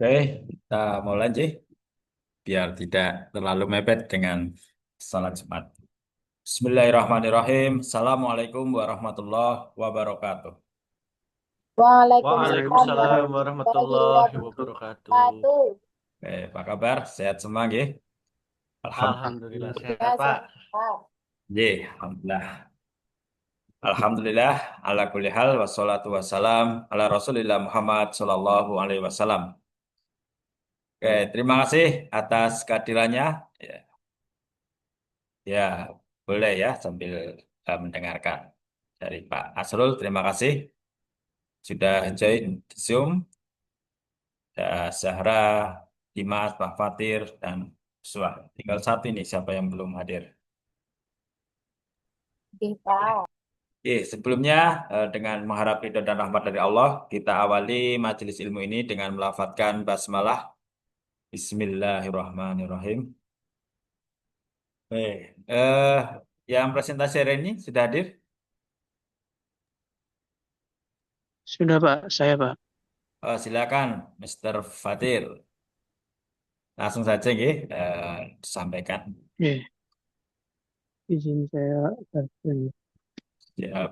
Oke, kita mulai aja biar tidak terlalu mepet dengan salat Jumat. Bismillahirrahmanirrahim. Assalamualaikum warahmatullahi wabarakatuh. Waalaikumsalam Waalaikumsalam warahmatullahi warahmatullahi wabarakatuh. wabarakatuh. Oke, apa kabar? Sehat semua, nggih? Alhamdulillah Alhamdulillah. sehat, Ya, Pak. sehat. Alhamdulillah. Alhamdulillah, ala kulli hal, wassalatu wassalam, ala Rasulillah Muhammad sallallahu alaihi wasallam. Oke, terima kasih atas kehadirannya. Ya, ya, boleh ya sambil mendengarkan dari Pak Asrul. Terima kasih sudah join Zoom. Zahra, Dimas, Pak Fatir, dan Suah. Tinggal satu ini siapa yang belum hadir. Kita. Sebelumnya dengan mengharap ridho dan rahmat dari Allah, kita awali majelis ilmu ini dengan melafadzkan basmalah. Bismillahirrahmanirrahim. Eh, yang presentasi hari ini sudah hadir? Sudah Pak, saya Pak. Silakan, Mr. Fatir. Langsung saja, nggih, disampaikan. Oke, izin saya baca. Ya,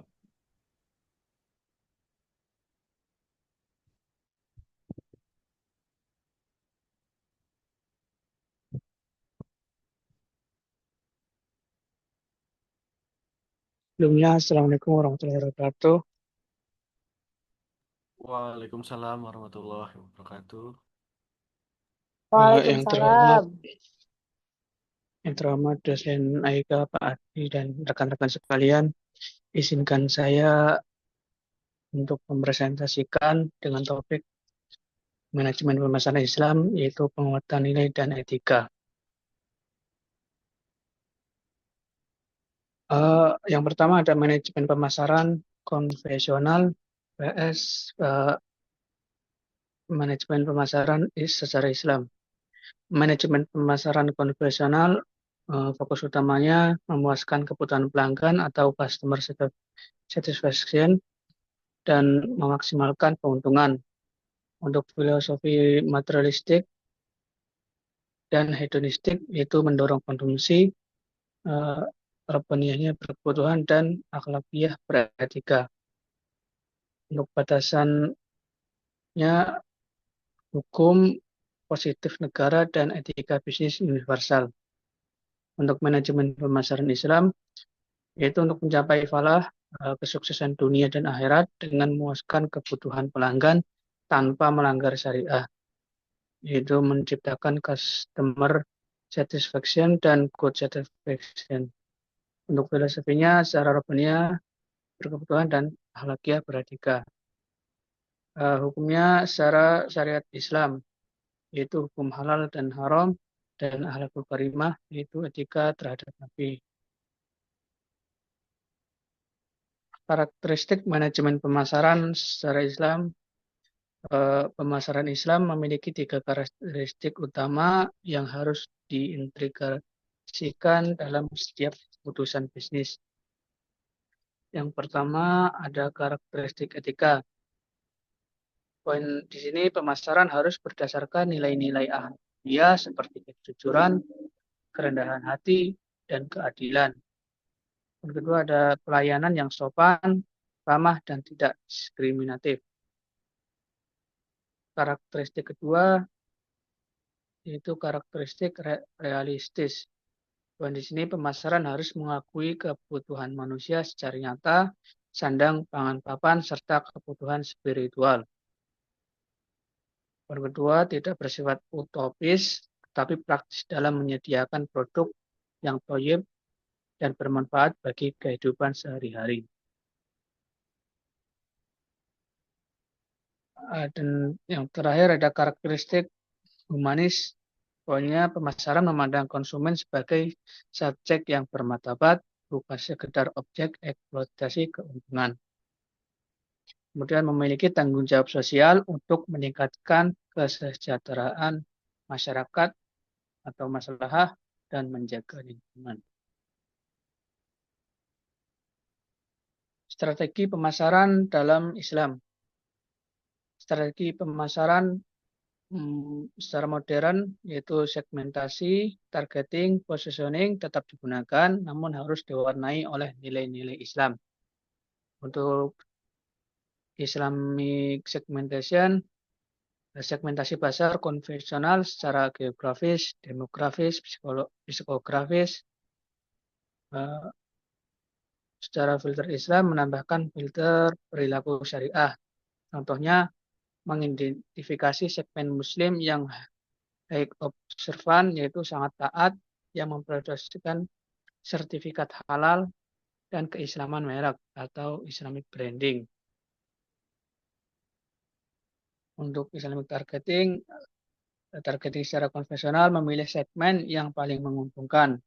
Sebelumnya, Assalamualaikum warahmatullahi wabarakatuh. Waalaikumsalam warahmatullahi wabarakatuh. Yang terhormat, Waalaikumsalam. dosen Aika, Pak Adi, dan rekan-rekan sekalian, izinkan saya untuk mempresentasikan dengan topik manajemen pemasaran Islam, yaitu penguatan nilai dan etika. Yang pertama ada manajemen pemasaran konvensional vs manajemen pemasaran secara Islam. Manajemen pemasaran konvensional fokus utamanya memuaskan kebutuhan pelanggan atau customer satisfaction dan memaksimalkan keuntungan. Untuk filosofi materialistik dan hedonistik yaitu mendorong konsumsi, uh, berkebutuhan dan akhlakiyah beretika. Untuk batasannya hukum positif negara dan etika bisnis universal. Untuk manajemen pemasaran Islam, yaitu untuk mencapai falah, kesuksesan dunia dan akhirat dengan memuaskan kebutuhan pelanggan tanpa melanggar syariah, yaitu menciptakan customer satisfaction dan good satisfaction. Untuk filosofinya secara rohaniah, berkebutuhan dan akhlakiyah beretika. Hukumnya secara syariat Islam, yaitu hukum halal dan haram, dan akhlakul karimah, yaitu etika terhadap Nabi. Karakteristik manajemen pemasaran secara Islam, pemasaran Islam memiliki 3 karakteristik utama yang harus diintegrasikan dalam setiap keputusan bisnis. Yang pertama ada karakteristik etika. Poin di sini pemasaran harus berdasarkan nilai-nilai ahliya seperti kejujuran, kerendahan hati, dan keadilan. Yang kedua ada pelayanan yang sopan, ramah, dan tidak diskriminatif. Karakteristik kedua yaitu karakteristik realistis. Dan di sini pemasaran harus mengakui kebutuhan manusia secara nyata, sandang, pangan, papan, serta kebutuhan spiritual. Yang kedua, tidak bersifat utopis, tetapi praktis dalam menyediakan produk yang toyib dan bermanfaat bagi kehidupan sehari-hari. Dan yang terakhir ada karakteristik humanis. Pokoknya pemasaran memandang konsumen sebagai subjek yang bermartabat, bukan sekedar objek eksploitasi keuntungan. Kemudian memiliki tanggung jawab sosial untuk meningkatkan kesejahteraan masyarakat atau maslahah dan menjaga lingkungan. Strategi pemasaran dalam Islam. Strategi pemasaran secara modern, yaitu segmentasi, targeting, positioning tetap digunakan, namun harus diwarnai oleh nilai-nilai Islam. Untuk Islamic segmentation, segmentasi pasar konvensional secara geografis, demografis, psikografis, eh, secara filter Islam menambahkan filter perilaku syariah. Contohnya, mengidentifikasi segmen Muslim yang high observan, yaitu sangat taat, yang memproduksikan sertifikat halal dan keislaman merek atau Islamic branding. Untuk Islamic targeting secara konvensional memilih segmen yang paling menguntungkan.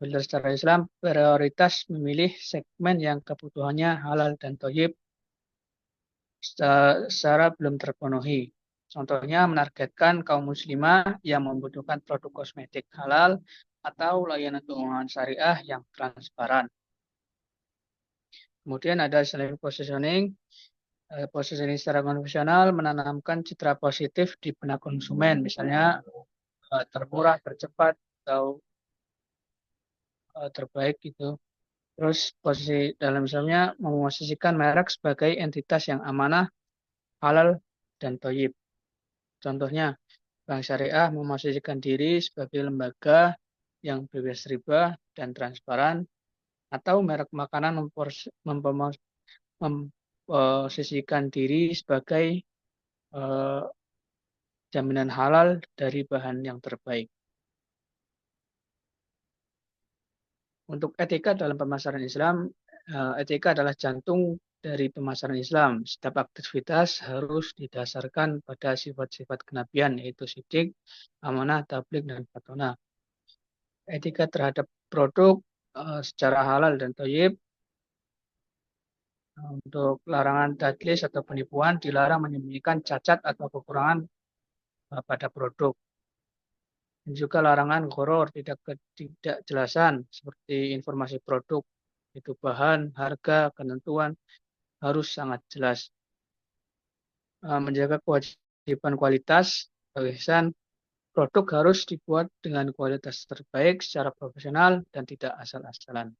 Filter secara Islam prioritas memilih segmen yang kebutuhannya halal dan thayyib secara belum terpenuhi. Contohnya menargetkan kaum muslimah yang membutuhkan produk kosmetik halal atau layanan keuangan syariah yang transparan. Kemudian ada Islamic positioning. Positioning secara konvensional menanamkan citra positif di benak konsumen, misalnya termurah, tercepat, atau terbaik gitu. Terus posisi dalam Islamnya memosisikan merek sebagai entitas yang amanah, halal, dan thayyib. Contohnya, Bank Syariah memosisikan diri sebagai lembaga yang bebas riba dan transparan, atau merek makanan memposisikan diri sebagai jaminan halal dari bahan yang terbaik. Untuk etika dalam pemasaran Islam, etika adalah jantung dari pemasaran Islam. Setiap aktivitas harus didasarkan pada sifat-sifat kenabian, yaitu sidik, amanah, tabligh, dan fatona. Etika terhadap produk secara halal dan thayyib. Untuk larangan tadlis atau penipuan, dilarang menyembunyikan cacat atau kekurangan pada produk. Dan juga larangan gharar, tidak ketidakjelasan seperti informasi produk, itu bahan, harga, ketentuan harus sangat jelas. Menjaga kewajiban kualitas, barisan produk harus dibuat dengan kualitas terbaik secara profesional dan tidak asal-asalan.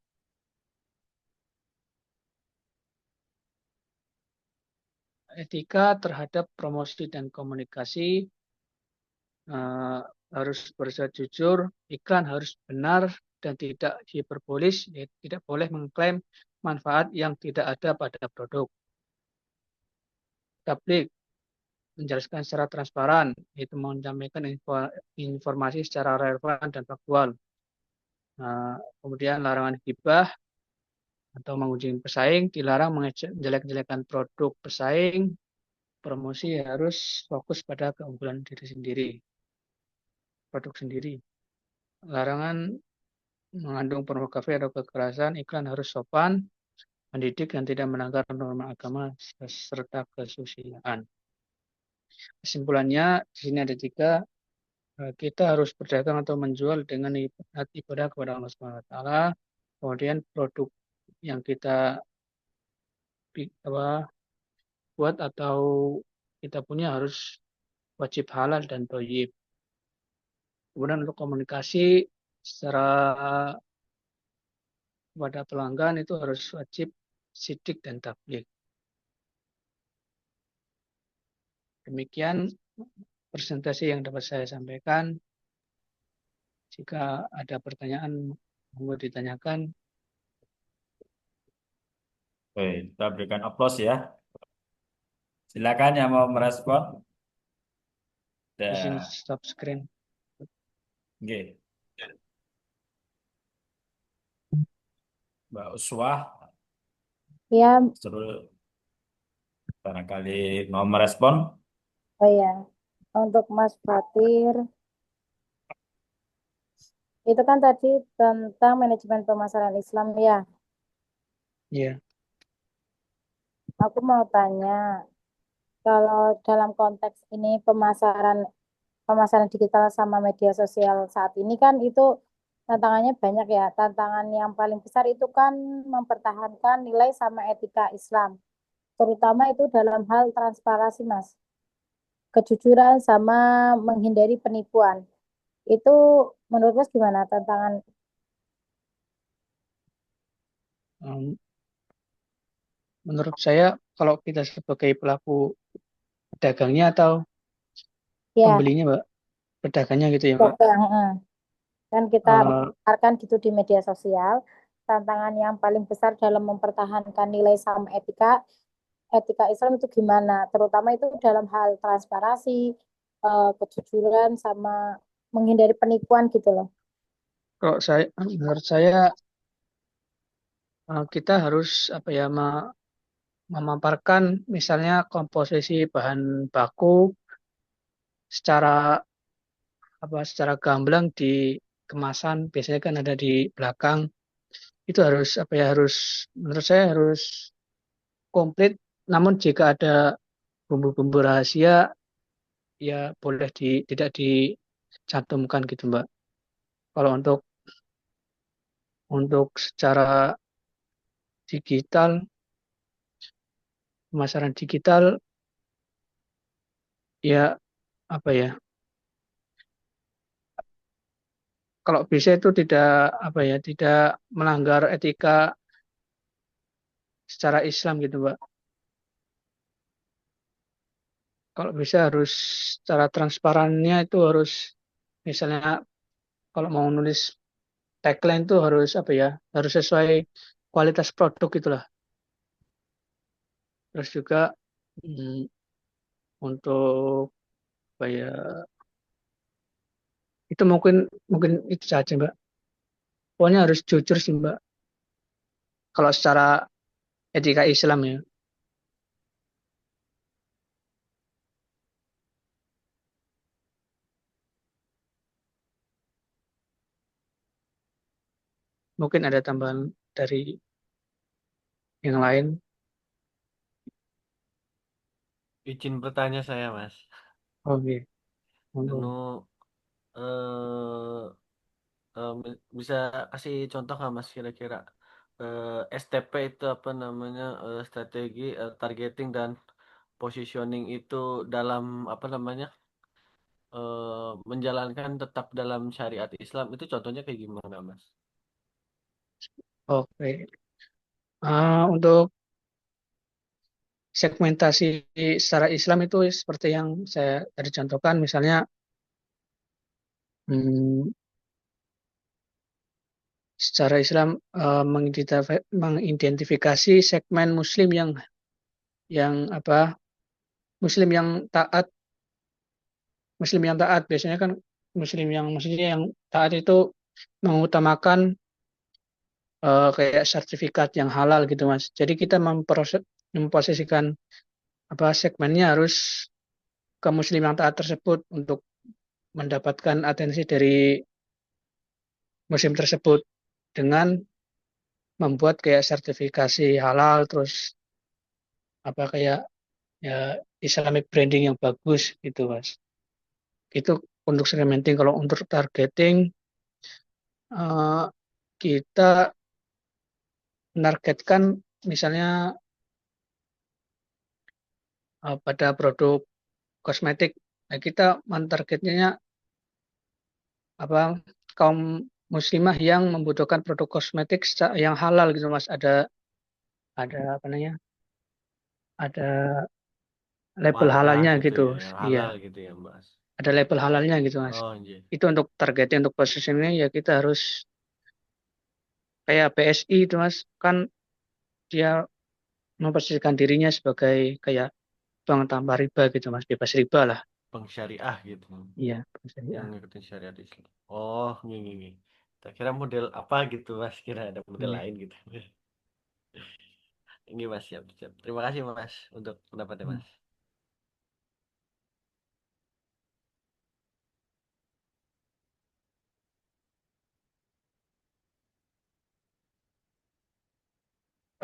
Etika terhadap promosi dan komunikasi, harus bersifat jujur, iklan harus benar dan tidak hiperbolis, tidak boleh mengklaim manfaat yang tidak ada pada produk. Tabligh menjelaskan secara transparan, yaitu menyampaikan informasi secara relevan dan faktual. Kemudian larangan gibah atau mengunjungi pesaing, dilarang menjelek-jelekan produk pesaing. Promosi harus fokus pada keunggulan diri sendiri, produk sendiri. Larangan mengandung pornografi atau kekerasan, iklan harus sopan, mendidik dan tidak melanggar norma agama serta kesusilaan. Kesimpulannya, di sini ada 3. Kita harus berdagang atau menjual dengan ibadah kepada Allah Subhanahu wa taala. Kemudian produk yang kita buat atau kita punya harus wajib halal dan thayyib. Kemudian untuk komunikasi secara kepada pelanggan itu harus wajib sidik dan tabligh. Demikian presentasi yang dapat saya sampaikan. Jika ada pertanyaan, mohon ditanyakan. Oke, kita berikan aplaus ya. Silakan yang mau merespon. Izin stop screen. Oke. Mbak Uswah, Ya, seru barangkali mau merespon. oh ya. Untuk Mas Fatir, itu kan tadi tentang manajemen pemasaran Islam ya. Iya. Aku mau tanya, kalau dalam konteks ini pemasaran digital sama media sosial saat ini kan itu tantangannya banyak ya. Tantangan yang paling besar itu kan mempertahankan nilai sama etika Islam, terutama itu dalam hal transparansi, Mas. kejujuran sama menghindari penipuan. Itu menurut Mas gimana tantangan? Um, Menurut saya, kalau kita sebagai pelaku pedagangnya atau Ya, pembelinya, Mbak, pedagangnya gitu ya, Mbak. dagang. Kan kita Eh, mengeluarkan gitu di media sosial. Tantangan yang paling besar dalam mempertahankan nilai sama etika Islam itu gimana? Terutama itu dalam hal transparansi, kejujuran, sama menghindari penipuan gitu loh. menurut saya kita harus apa ya memaparkan misalnya komposisi bahan baku secara secara gamblang di kemasan, biasanya kan ada di belakang. Itu harus menurut saya harus komplit. Namun jika ada bumbu-bumbu rahasia, ya boleh tidak dicantumkan gitu, Mbak. Kalau untuk secara digital, pemasaran digital, ya apa ya, kalau bisa itu tidak tidak melanggar etika secara Islam gitu, Mbak. Kalau bisa harus secara transparannya itu harus, misalnya kalau mau nulis tagline itu harus harus sesuai kualitas produk itulah. Terus juga mm, untuk apa ya, itu mungkin mungkin itu saja, Mbak. Pokoknya harus jujur sih, Mbak. Kalau secara etika Islam ya, mungkin ada tambahan dari yang lain. Izin bertanya saya, Mas. Oke, Anu, monggo. eh, bisa kasih contoh nggak, Mas, kira-kira STP itu apa namanya, strategi targeting dan positioning itu dalam apa namanya, menjalankan tetap dalam syariat Islam itu contohnya kayak gimana, Mas? Oke. Untuk segmentasi secara Islam itu seperti yang saya tadi contohkan, misalnya hmm, secara Islam mengidentifikasi segmen Muslim yang apa Muslim yang taat, biasanya kan maksudnya yang taat itu mengutamakan kayak sertifikat yang halal gitu, Mas. Jadi kita memposisikan segmennya harus ke Muslim yang taat tersebut untuk mendapatkan atensi dari Muslim tersebut dengan membuat kayak sertifikasi halal, terus kayak ya Islamic branding yang bagus gitu, Mas. Itu untuk segmenting. Kalau untuk targeting, eh, kita menargetkan misalnya pada produk kosmetik. Nah, kita mentargetnya apa kaum muslimah yang membutuhkan produk kosmetik yang halal gitu, Mas. Ada apa namanya? Ada label Markah halalnya gitu gitu. ya, yang Iya, halal gitu ya, Mas. ada label halalnya gitu, Mas. Oh, iya. Itu untuk targeting, untuk positioningnya ya kita harus kayak BSI itu, Mas. Kan dia memposisikan dirinya sebagai kayak bank tanpa riba gitu, Mas. Bebas riba lah. Bank syariah gitu. Iya, bank Yang syariah. ngikutin syariat Islam. Oh, gini. Tak kira model apa gitu, Mas. Kira ada model Iya. lain gitu. Ini Mas, siap, siap. Terima kasih Mas untuk pendapatnya Hmm. Mas.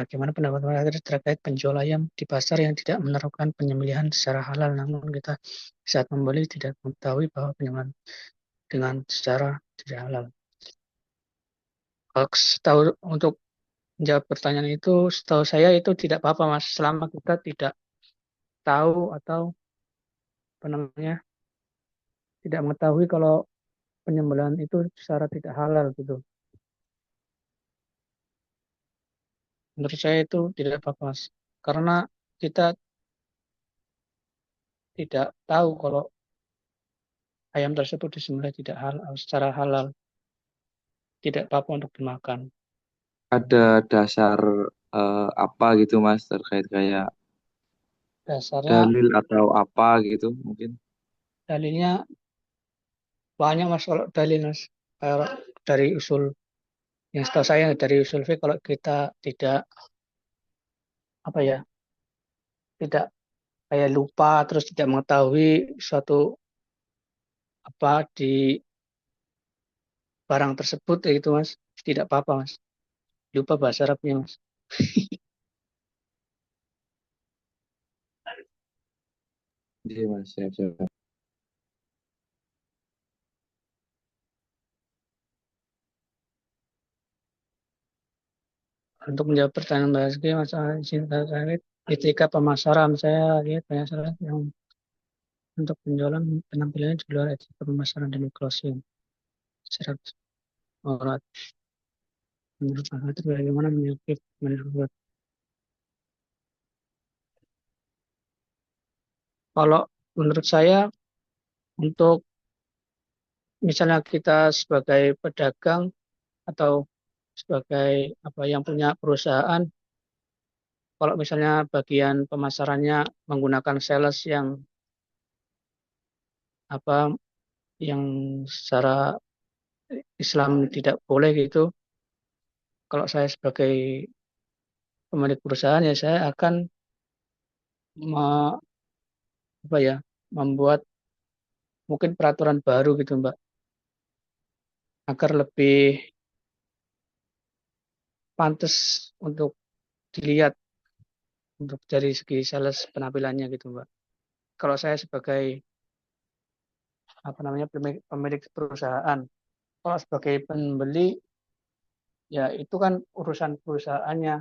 Bagaimana pendapat Anda terkait penjual ayam di pasar yang tidak menerapkan penyembelihan secara halal, namun kita saat membeli tidak mengetahui bahwa penyembelihan dengan secara tidak halal? Kalau untuk menjawab pertanyaan itu, setahu saya itu tidak apa-apa, Mas, selama kita tidak tahu atau apa namanya, tidak mengetahui kalau penyembelihan itu secara tidak halal gitu. Menurut saya itu tidak apa-apa, Mas. Karena kita tidak tahu kalau ayam tersebut disembelih tidak halal, secara halal, tidak apa-apa untuk dimakan. Ada dasar apa gitu Mas terkait kayak Dasarnya, dalil atau apa gitu mungkin? dalilnya banyak Mas kalau dalil Mas. Kalau dari usul, yang setahu saya dari usul fiqh, kalau kita tidak apa ya, tidak kayak lupa terus tidak mengetahui suatu apa di barang tersebut ya gitu Mas, tidak apa-apa Mas. Lupa bahasa Arabnya Mas. Iya Mas, siap, siap. Untuk menjawab pertanyaan Mbak Rizky masalah cinta terkait etika pemasaran, saya lihat banyak salah yang untuk penjualan penampilannya di luar etika pemasaran dan closing. Secara aurat. Menurut Anda itu bagaimana menyakit menurut? Kalau menurut saya, untuk misalnya kita sebagai pedagang atau sebagai apa yang punya perusahaan, kalau misalnya bagian pemasarannya menggunakan sales yang apa yang secara Islam tidak boleh gitu, kalau saya sebagai pemilik perusahaan ya saya akan me- apa ya, membuat mungkin peraturan baru gitu Mbak, agar lebih pantas untuk dilihat untuk dari segi sales penampilannya gitu Mbak. Kalau saya sebagai apa namanya pemilik perusahaan, kalau sebagai pembeli ya itu kan urusan perusahaannya.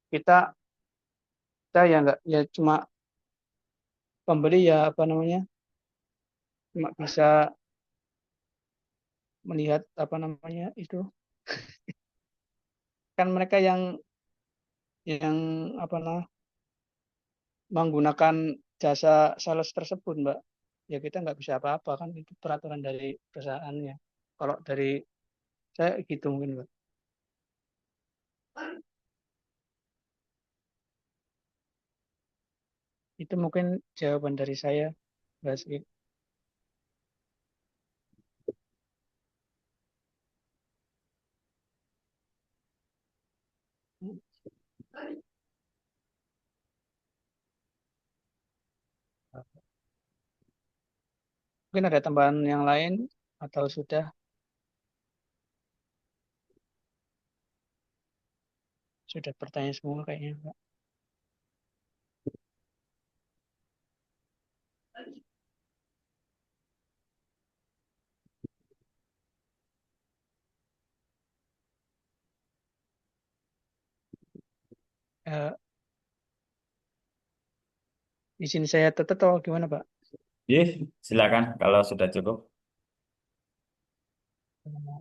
Kita kita ya nggak, ya cuma pembeli ya apa namanya, cuma bisa melihat apa namanya itu, kan mereka yang apa namanya menggunakan jasa sales tersebut Mbak. Ya kita nggak bisa apa-apa, kan itu peraturan dari perusahaannya. Kalau dari saya gitu mungkin Mbak. Itu mungkin jawaban dari saya Mbak Ski. Mungkin ada tambahan yang lain atau sudah bertanya semua kayaknya Mbak. Eh, izin saya tutup atau gimana Pak? Iya, silakan kalau sudah cukup.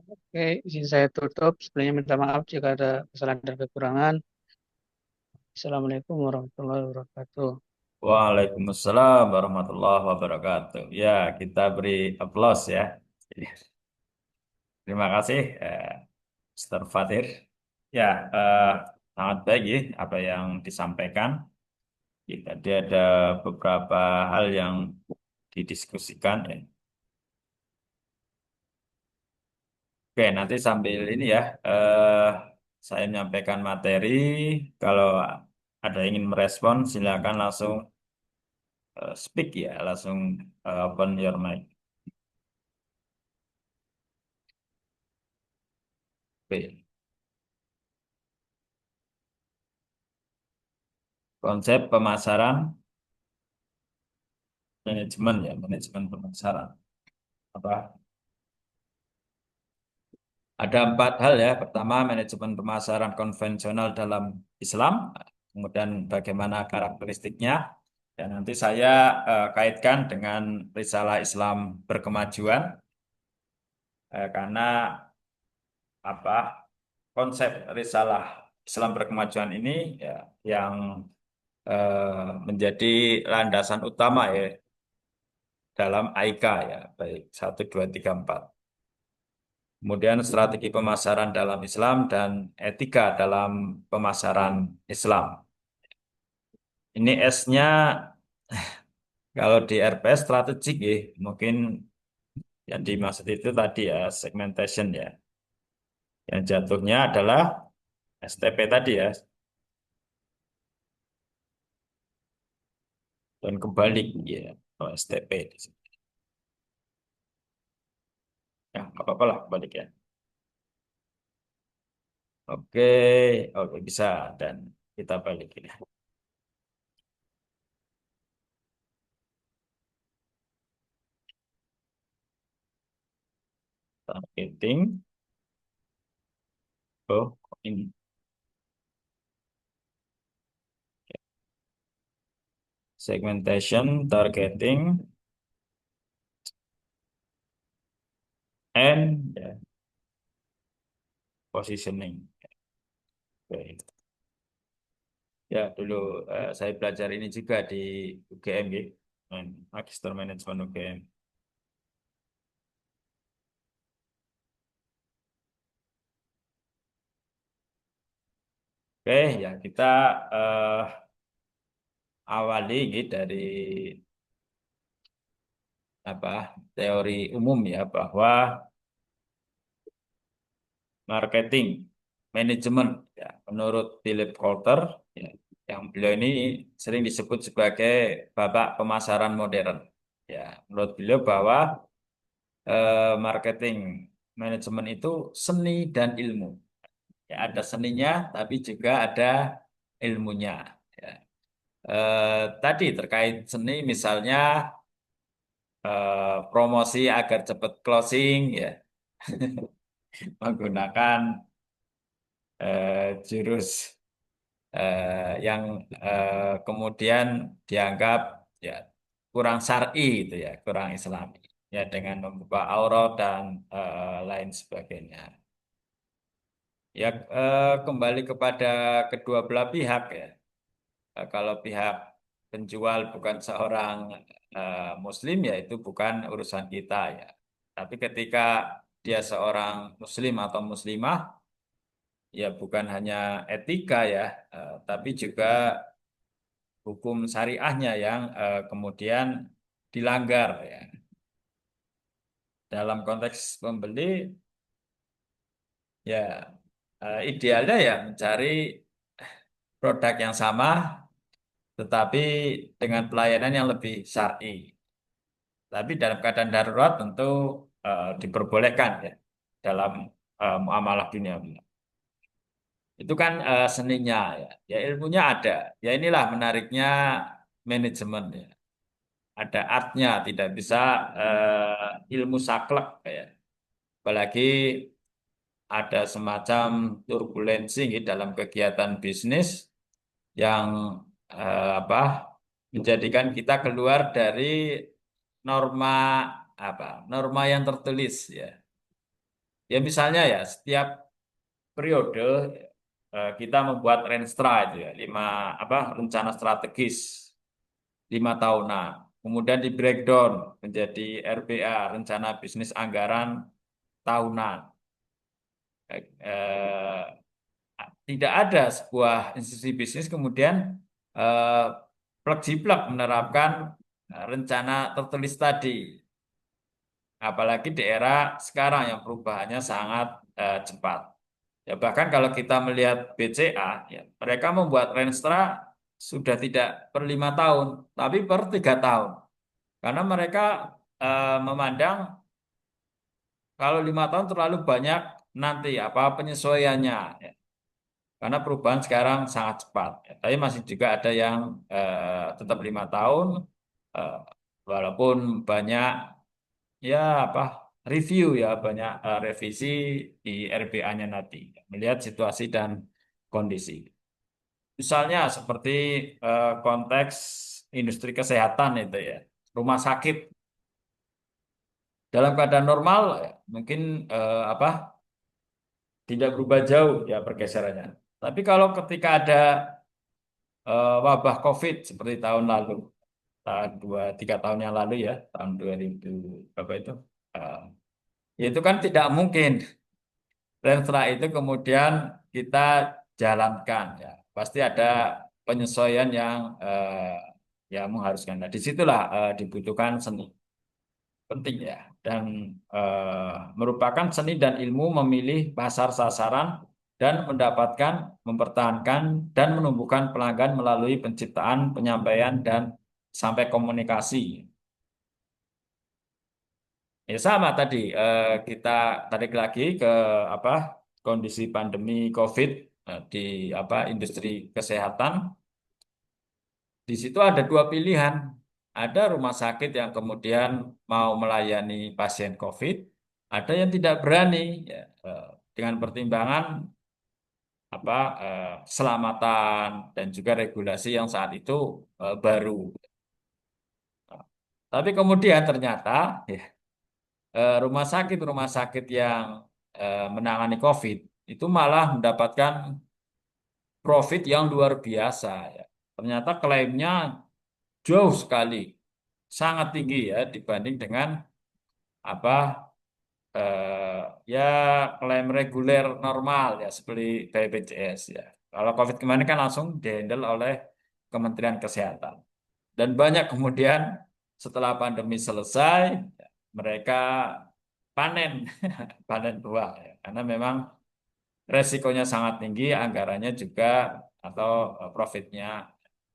Oke, izin saya tutup. Sebenarnya minta maaf jika ada kesalahan dan kekurangan. Assalamualaikum warahmatullahi wabarakatuh. Waalaikumsalam warahmatullahi wabarakatuh. Ya, kita beri aplaus ya. Terima kasih, Mr. Fatir. Ya, sangat baik ya apa yang disampaikan. Tadi ada beberapa hal yang didiskusikan ya. Oke, nanti sambil ini ya, saya menyampaikan materi. Kalau ada yang ingin merespon, silakan langsung speak ya, langsung open your mic. Oke. Konsep pemasaran, manajemen ya, manajemen pemasaran. Apa? Ada 4 hal ya. Pertama, manajemen pemasaran konvensional dalam Islam. Kemudian bagaimana karakteristiknya. Dan nanti saya kaitkan dengan risalah Islam berkemajuan karena apa konsep risalah Islam berkemajuan ini ya yang menjadi landasan utama ya dalam AIK ya, baik 1, 2, 3, 4. Kemudian strategi pemasaran dalam Islam dan etika dalam pemasaran Islam. Ini S-nya kalau di RPS strategik ya, mungkin yang dimaksud itu tadi ya segmentation ya. Yang jatuhnya adalah STP tadi ya, dan kebalik ya, oh, STP. Ya, nggak apa-apa lah balik ya. Oke, oke bisa dan kita balikin ya. Targeting. Oh, ini segmentation, targeting, and ya, positioning. Oke. Ya, dulu saya belajar ini juga di UGM, gitu. Magister Manajemen UGM. Oke, ya kita eh, awali gitu dari apa teori umum ya bahwa marketing manajemen ya menurut Philip Kotler ya, yang beliau ini sering disebut sebagai bapak pemasaran modern. Ya, menurut beliau bahwa marketing manajemen itu seni dan ilmu. Ya, ada seninya, tapi juga ada ilmunya. Ya. Tadi terkait seni, misalnya promosi agar cepat closing, ya, menggunakan jurus yang kemudian dianggap ya kurang syar'i itu ya, kurang Islami, ya dengan membuka aurat dan lain sebagainya. Ya kembali kepada kedua belah pihak ya. Kalau pihak penjual bukan seorang Muslim ya itu bukan urusan kita ya. Tapi ketika dia seorang Muslim atau Muslimah ya bukan hanya etika ya, tapi juga hukum syariahnya yang kemudian dilanggar ya. Dalam konteks pembeli ya idealnya ya mencari produk yang sama tetapi dengan pelayanan yang lebih syar'i. Tapi dalam keadaan darurat tentu diperbolehkan ya dalam muamalah duniawi. Itu kan seninya ya. Ya ilmunya ada. Ya inilah menariknya manajemen ya. Ada artnya, tidak bisa ilmu saklek ya. Apalagi ada semacam turbulensi gitu dalam kegiatan bisnis yang apa menjadikan kita keluar dari norma norma yang tertulis ya. Ya misalnya ya setiap periode kita membuat Renstra itu ya, rencana strategis 5 tahunan. Kemudian di breakdown menjadi RBA, rencana bisnis anggaran tahunan. Eh, Tidak ada sebuah institusi bisnis kemudian eh, plek-jiplek menerapkan rencana tertulis tadi. Apalagi di era sekarang yang perubahannya sangat cepat. Ya, bahkan kalau kita melihat BCA, ya, mereka membuat Renstra sudah tidak per 5 tahun, tapi per 3 tahun. Karena mereka memandang kalau 5 tahun terlalu banyak nanti apa penyesuaiannya. Ya. Karena perubahan sekarang sangat cepat. Ya. Tapi masih juga ada yang tetap 5 tahun, eh, walaupun banyak ya review ya banyak revisi di RBA-nya nanti melihat situasi dan kondisi. Misalnya seperti konteks industri kesehatan itu ya, rumah sakit dalam keadaan normal ya, mungkin apa tidak berubah jauh ya pergeserannya. Tapi kalau ketika ada wabah COVID seperti tahun lalu, tahun 2-3 tahun yang lalu ya, tahun 2000 berapa itu, eh, ya itu kan tidak mungkin. Dan setelah itu kemudian kita jalankan ya, pasti ada penyesuaian yang yang mengharuskan. Nah, disitulah dibutuhkan seni penting ya, dan merupakan seni dan ilmu memilih pasar sasaran dan mendapatkan, mempertahankan dan menumbuhkan pelanggan melalui penciptaan, penyampaian dan sampai komunikasi. Ya sama tadi kita tarik lagi ke apa kondisi pandemi COVID di apa industri kesehatan. Di situ ada dua pilihan. Ada rumah sakit yang kemudian mau melayani pasien COVID, ada yang tidak berani ya, dengan pertimbangan apa keselamatan dan juga regulasi yang saat itu baru. Tapi kemudian ternyata ya, rumah sakit yang menangani COVID itu malah mendapatkan profit yang luar biasa ya. Ternyata klaimnya jauh sekali, sangat tinggi ya dibanding dengan apa ya klaim reguler normal ya seperti BPJS ya. Kalau COVID kemarin kan langsung dihandle oleh Kementerian Kesehatan. Dan banyak kemudian setelah pandemi selesai mereka panen panen buah ya. Karena memang resikonya sangat tinggi, anggarannya juga atau profitnya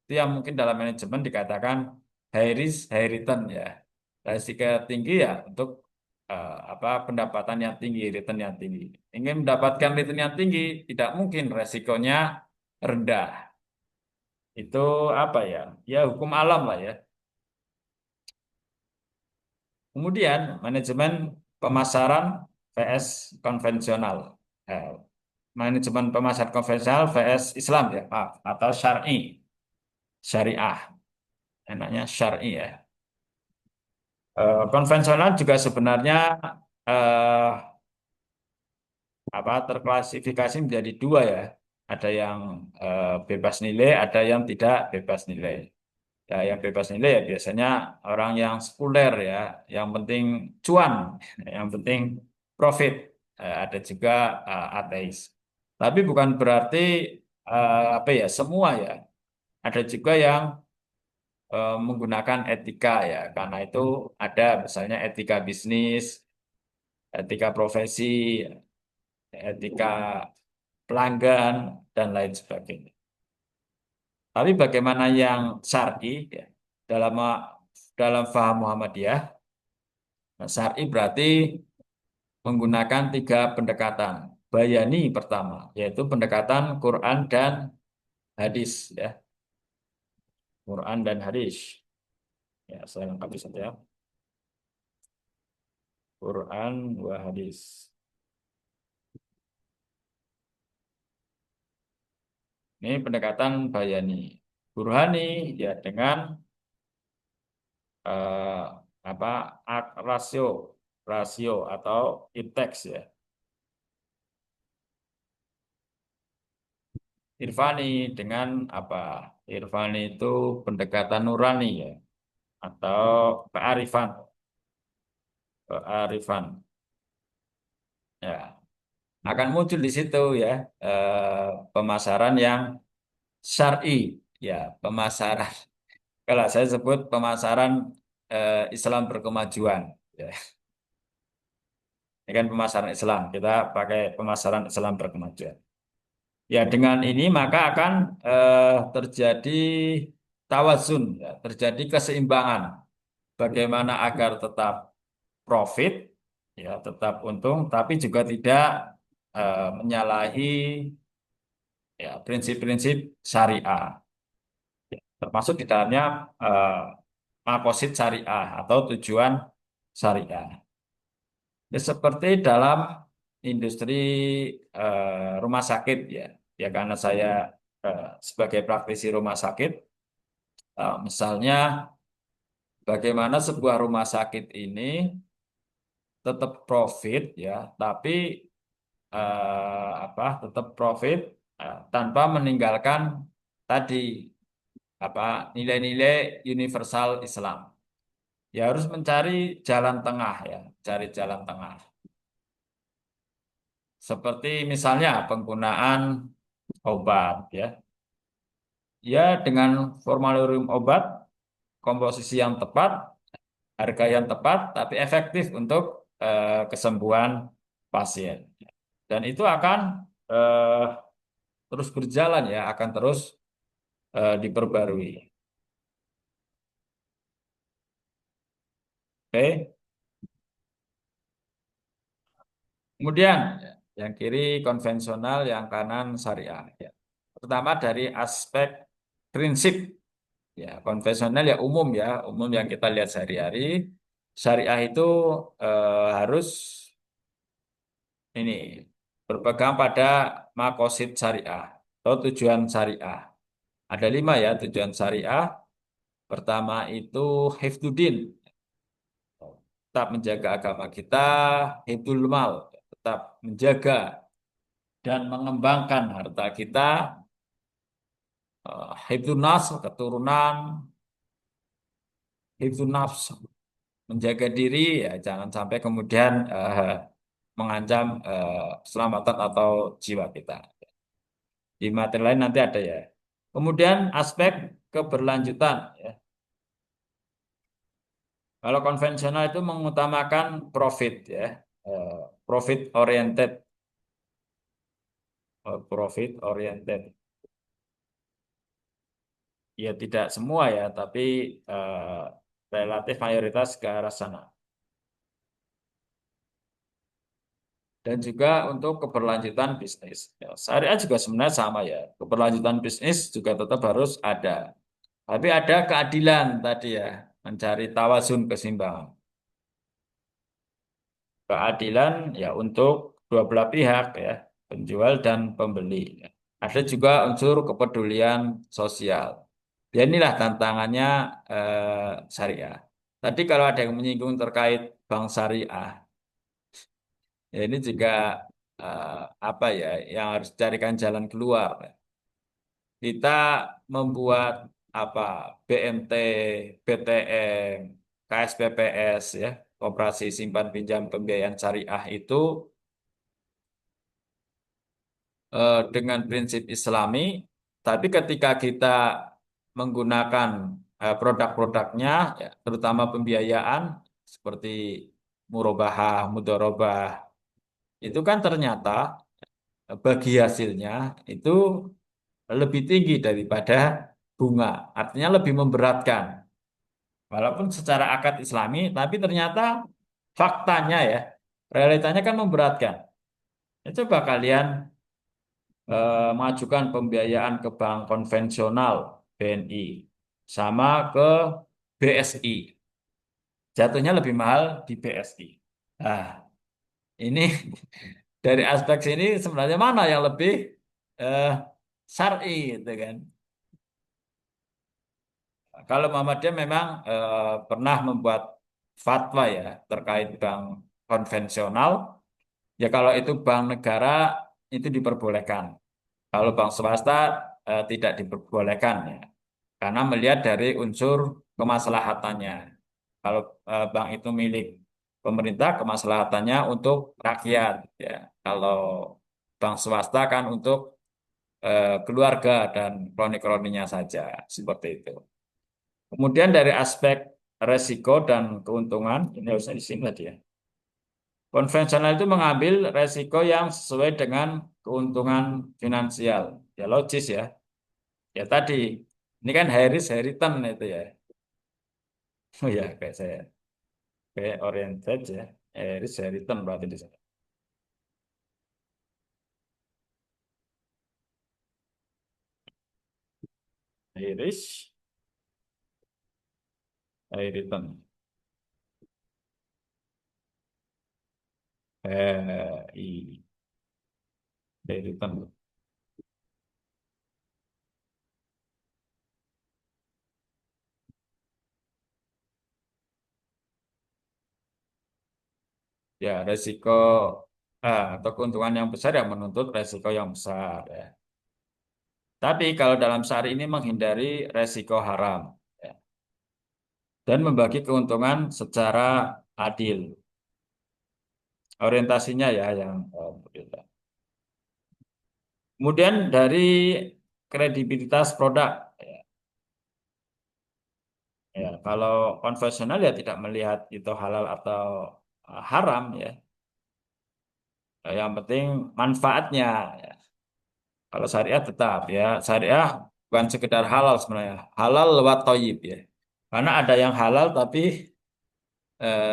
itu yang mungkin dalam manajemen dikatakan high risk, high return ya. Risiko tinggi ya untuk apa pendapatan yang tinggi, return yang tinggi. Ingin mendapatkan return yang tinggi, tidak mungkin resikonya rendah. Itu apa ya? Ya hukum alam lah ya. Kemudian manajemen pemasaran vs konvensional. Eh, Manajemen pemasaran konvensional vs Islam ya, maaf, atau syar'i, syariah. Enaknya syar'i ya. Konvensional juga sebenarnya eh, apa terklasifikasi menjadi dua ya. Ada yang bebas nilai, ada yang tidak bebas nilai. Ya, yang bebas nilai ya biasanya orang yang sekuler ya, yang penting cuan, yang penting profit. Ada juga ateis. Tapi bukan berarti apa ya semua ya. Ada juga yang menggunakan etika ya, karena itu ada misalnya etika bisnis, etika profesi, etika pelanggan dan lain sebagainya. Tapi bagaimana yang syar'i ya, dalam dalam faham Muhammadiyah, nah, syar'i berarti menggunakan tiga pendekatan. Bayani pertama, yaitu pendekatan Quran dan hadis ya, Quran dan hadis. Ya, saya lengkapi saja. Quran wa hadis. Ini pendekatan bayani. Burhani ya dengan eh, apa rasio rasio atau inteks ya. Irfani dengan apa? Irfani itu pendekatan nurani ya atau kearifan, kearifan. Ya, akan muncul di situ ya pemasaran yang syar'i ya, pemasaran. Kalau saya sebut pemasaran Islam berkemajuan. Ya. Ini kan pemasaran Islam, kita pakai pemasaran Islam berkemajuan. Ya, dengan ini maka akan terjadi tawazun, ya, terjadi keseimbangan. Bagaimana agar tetap profit, ya, tetap untung, tapi juga tidak menyalahi ya prinsip-prinsip syariah, termasuk di dalamnya makosid syariah atau tujuan syariah. Ya, seperti dalam industri rumah sakit ya, ya karena saya sebagai praktisi rumah sakit, Misalnya bagaimana sebuah rumah sakit ini tetap profit ya, tapi tetap profit tanpa meninggalkan tadi nilai-nilai universal Islam. Ya harus mencari jalan tengah ya, cari jalan tengah. Seperti misalnya penggunaan obat ya. Ya dengan formularium obat, komposisi yang tepat, harga yang tepat, tapi efektif untuk kesembuhan pasien. Dan itu akan eh, terus berjalan ya, akan terus diperbarui. Oke. Kemudian yang kiri konvensional, yang kanan syariah. Ya. Pertama dari aspek prinsip, ya konvensional ya umum yang kita lihat sehari-hari. Syariah itu harus ini berpegang pada makosid syariah atau tujuan syariah. Ada 5 ya tujuan syariah. Pertama itu hifdzuddin, tetap menjaga agama kita, hifdzul mal, tetap menjaga dan mengembangkan harta kita, hifdzun nas, keturunan, hifdzun nafs, menjaga diri ya jangan sampai kemudian mengancam keselamatan atau jiwa kita. Di materi lain nanti ada ya. Kemudian aspek keberlanjutan ya. Kalau konvensional itu mengutamakan profit ya, profit oriented, profit oriented. Ya tidak semua ya, tapi relatif mayoritas ke arah sana. Dan juga untuk keberlanjutan bisnis. Ya, syariah juga sebenarnya sama ya. Keberlanjutan bisnis juga tetap harus ada. Tapi ada keadilan tadi ya, mencari tawazun keseimbangan. Keadilan ya untuk dua belah pihak ya, penjual dan pembeli. Ada juga unsur kepedulian sosial. Ya inilah tantangannya syariah. Tadi kalau ada yang menyinggung terkait bank syariah, ya ini juga eh, yang harus carikan jalan keluar. Kita membuat apa BMT, BTM, KSPPS ya, Koperasi Simpan Pinjam Pembiayaan Syariah itu dengan prinsip Islami, tapi ketika kita menggunakan produk-produknya, ya, terutama pembiayaan seperti murabahah, mudharabah, itu kan ternyata bagi hasilnya itu lebih tinggi daripada bunga, artinya lebih memberatkan. Walaupun secara akad Islami, tapi ternyata faktanya ya, realitanya kan memberatkan. Ya, coba kalian mengajukan pembiayaan ke bank konvensional BNI sama ke BSI. Jatuhnya lebih mahal di BSI. Nah, ini dari aspek sini sebenarnya mana yang lebih eh, syar'i gitu kan. Kalau Muhammadiyah memang pernah membuat fatwa ya terkait bank konvensional. Ya kalau itu bank negara itu diperbolehkan. Kalau bank swasta tidak diperbolehkan ya. Karena melihat dari unsur kemaslahatannya. Kalau bank itu milik pemerintah, kemaslahatannya untuk rakyat ya. Kalau bank swasta kan untuk keluarga dan kroni-kroninya saja seperti itu. Kemudian dari aspek resiko dan keuntungan, ini harusnya di sini tadi ya. Konvensional itu mengambil resiko yang sesuai dengan keuntungan finansial. Ya logis ya. Ya tadi, ini kan high risk, high return itu ya. Oh ya, kayak saya. Kayak oriented ya. High risk, high return berarti di sana. High risk, high return. High return. Ya, resiko atau keuntungan yang besar yang menuntut resiko yang besar. Ya. Tapi kalau dalam syari ini menghindari resiko haram, ya, dan membagi keuntungan secara adil. Orientasinya ya yang berbeda. Kemudian dari kredibilitas produk. Ya, kalau konvensional ya tidak melihat itu halal atau haram ya. Yang penting manfaatnya. Ya. Kalau syariah tetap ya, syariah bukan sekedar halal sebenarnya, halal lewat toyib ya. Karena ada yang halal tapi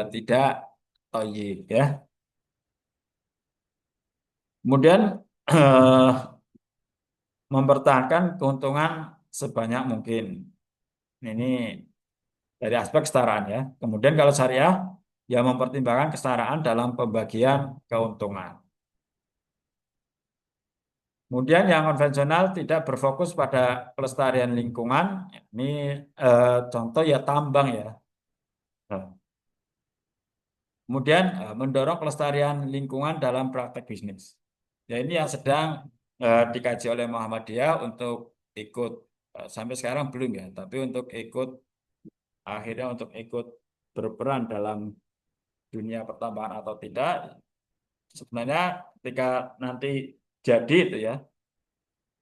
tidak toyib ya. Kemudian mempertahankan keuntungan sebanyak mungkin. Ini dari aspek kesetaraan ya. Kemudian kalau syariah ya mempertimbangkan kesetaraan dalam pembagian keuntungan. Kemudian yang konvensional tidak berfokus pada kelestarian lingkungan. Ini contoh ya tambang ya. Nah, kemudian mendorong kelestarian lingkungan dalam praktek bisnis. Ya ini yang sedang dikaji oleh Muhammadiyah untuk ikut sampai sekarang belum ya, tapi untuk ikut akhirnya untuk ikut berperan dalam dunia pertambangan atau tidak. Sebenarnya ketika nanti jadi itu ya,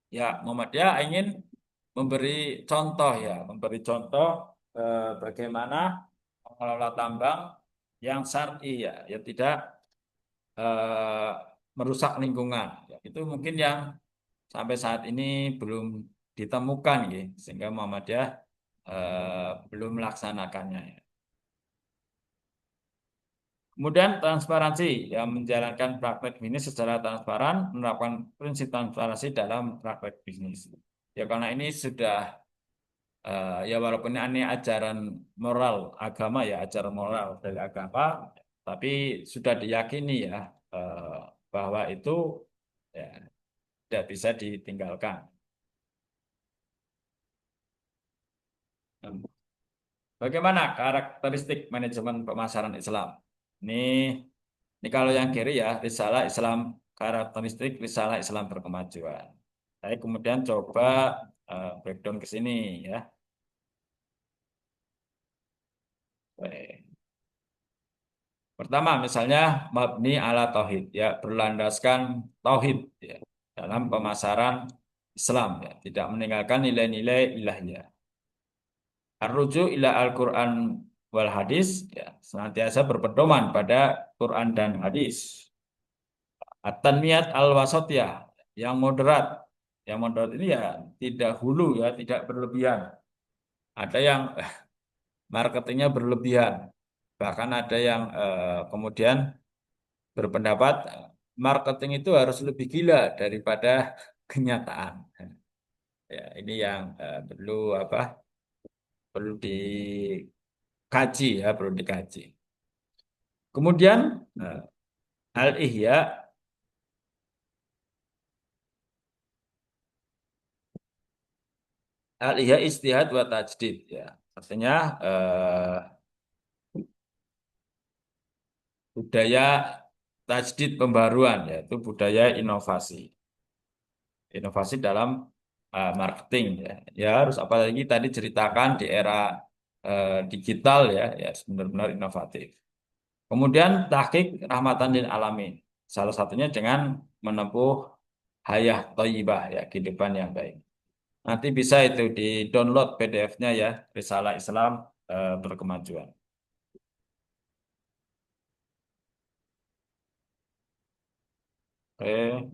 ya Muhammadiyah ingin memberi contoh ya, memberi contoh bagaimana mengelola tambang yang syar'i ya, yang tidak eh, merusak lingkungan. Ya, itu mungkin yang sampai saat ini belum ditemukan ya, sehingga Muhammadiyah belum melaksanakannya. Ya. Kemudian transparansi yang menjalankan praktek bisnis secara transparan, menerapkan prinsip transparansi dalam praktek bisnis. Ya karena ini sudah ya walaupun ini ajaran moral agama ya ajaran moral dari agama, tapi sudah diyakini ya eh, bahwa itu ya, tidak bisa ditinggalkan. Bagaimana karakteristik manajemen pemasaran Islam? Ini ini kalau yang kiri ya risalah Islam karakteristik risalah Islam berkemajuan. Saya kemudian coba breakdown ke sini ya. Baik. Pertama, misalnya mabni ala tauhid, ya berlandaskan tauhid ya, dalam pemasaran Islam ya, tidak meninggalkan nilai-nilai ilahiyah. Arruju ila Al-Quran wal hadis ya, senantiasa berpedoman pada Quran dan hadis. At-tanmiyat al-wasatiyah yang moderat. Yang moderat ini ya tidak hulu ya, tidak berlebihan. Ada yang marketingnya berlebihan. Bahkan ada yang kemudian berpendapat marketing itu harus lebih gila daripada kenyataan. Ya, ini yang perlu dikaji ya, perlu dikaji. Kemudian al-ihya al-ihya istihad wa tajdid ya. Artinya budaya tajdid pembaruan yaitu budaya inovasi. Inovasi dalam marketing ya. Ya harus apalagi tadi ceritakan di era digital ya, ya benar-benar inovatif. Kemudian tahqiq rahmatan lil alamin. Salah satunya dengan menempuh hayah thayyibah ya, kehidupan yang baik. Nanti bisa itu di-download PDF-nya ya, Risalah Islam berkemajuan. Oke.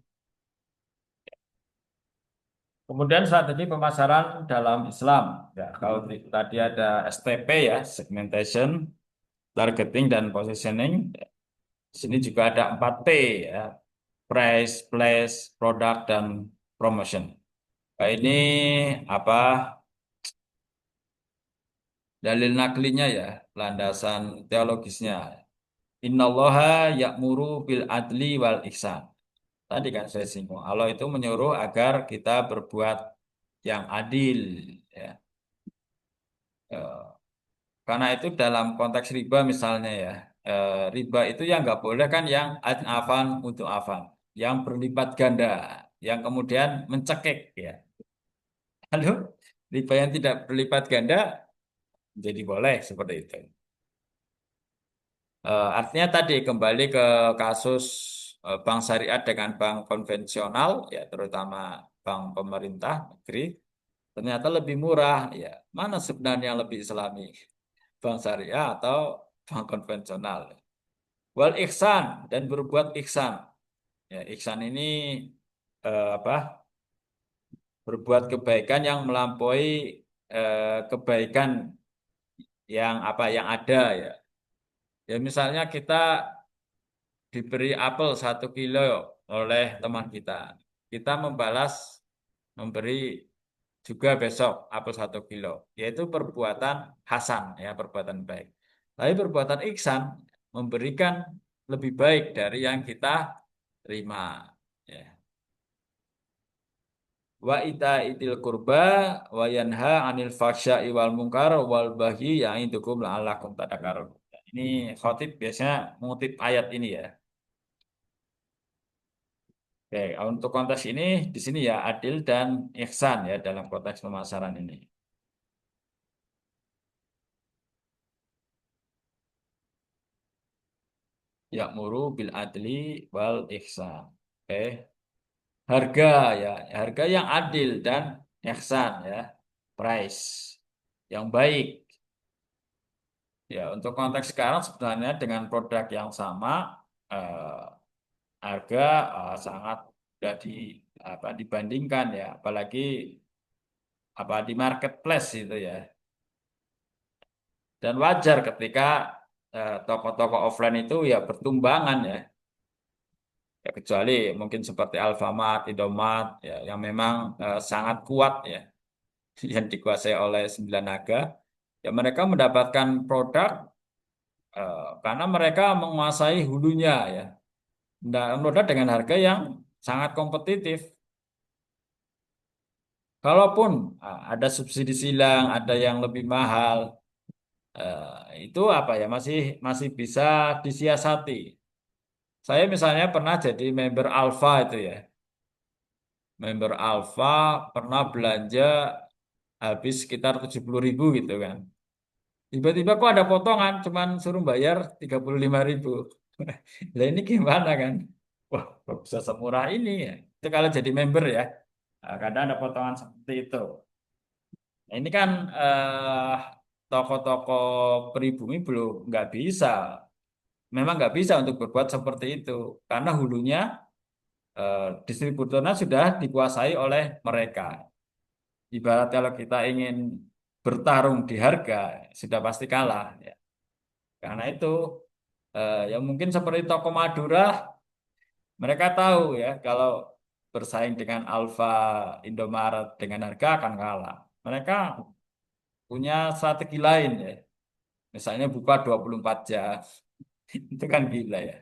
Kemudian strategi pemasaran dalam Islam. Ya, kalau tadi ada STP ya, segmentation, targeting dan positioning. Di sini juga ada 4P ya, price, place, product dan promotion. Nah, ini apa dalil naklinya ya, landasan teologisnya. Innallaha ya'muru bil adli wal ihsan. Tadi kan saya singgung. Allah itu menyuruh agar kita berbuat yang adil ya. Eh, Karena itu dalam konteks riba misalnya ya, riba itu yang nggak boleh kan yang afan untuk afan, yang berlipat ganda, yang kemudian mencekik ya. Lalu riba yang tidak berlipat ganda jadi boleh seperti itu. Artinya tadi kembali ke kasus bank syariah dengan bank konvensional ya, terutama bank pemerintah negeri ternyata lebih murah ya. Mana sebenarnya yang lebih islami? Bank syariah atau bank konvensional? Wal ihsan dan berbuat ihsan. Ya, ihsan ini apa? Berbuat kebaikan yang melampaui kebaikan yang apa yang ada ya. Ya misalnya kita diberi apel 1 kilo oleh teman kita. Kita membalas memberi juga besok apel 1 kilo. Yaitu perbuatan hasan ya, perbuatan baik. Tapi perbuatan ihsan memberikan lebih baik dari yang kita terima. Ya. Wa ita itil kurba wa yanha anil fahsya'i wal munkar wal baghi ya'idukum la'allakum tadakkarun. Ini khotib biasanya mengutip ayat ini ya. Oke, untuk konteks ini di sini ya adil dan ihsan ya dalam konteks pemasaran ini. Ya'muru bil adli wal ihsan. Oke, harga ya, harga yang adil dan ihsan ya, price yang baik. Ya, untuk konteks sekarang sebenarnya dengan produk yang sama eh, harga sangat sudah apa dibandingkan ya, apalagi apa di marketplace itu ya. Dan wajar ketika toko-toko offline itu ya bertumbangan ya. Ya kecuali mungkin seperti Alfamart, Indomart ya yang memang sangat kuat ya yang dikuasai oleh Sembilan Naga. Ya mereka mendapatkan produk karena mereka menguasai hulunya ya. Dan produk dengan harga yang sangat kompetitif. Kalaupun ada subsidi silang, ada yang lebih mahal, itu apa ya masih masih bisa disiasati. Saya misalnya pernah jadi member Alfa itu ya. Member Alfa pernah belanja habis sekitar 70.000 gitu kan. Tiba-tiba kok ada potongan, cuman suruh bayar 35.000. Lah ini gimana kan? Wah, kok bisa semurah ini ya. Itu kalau jadi member ya. Kadang ada potongan seperti itu. Nah, ini kan toko-toko pribumi belum nggak bisa. Memang nggak bisa untuk berbuat seperti itu karena hulunya distributornya sudah dikuasai oleh mereka. Ibarat kalau kita ingin bertarung di harga sudah pasti kalah. Ya. Karena itu ya mungkin seperti toko Madura mereka tahu ya kalau bersaing dengan Alfa, Indomaret dengan harga akan kalah. Mereka punya strategi lain ya. Misalnya buka 24 jam. Itu kan gila ya.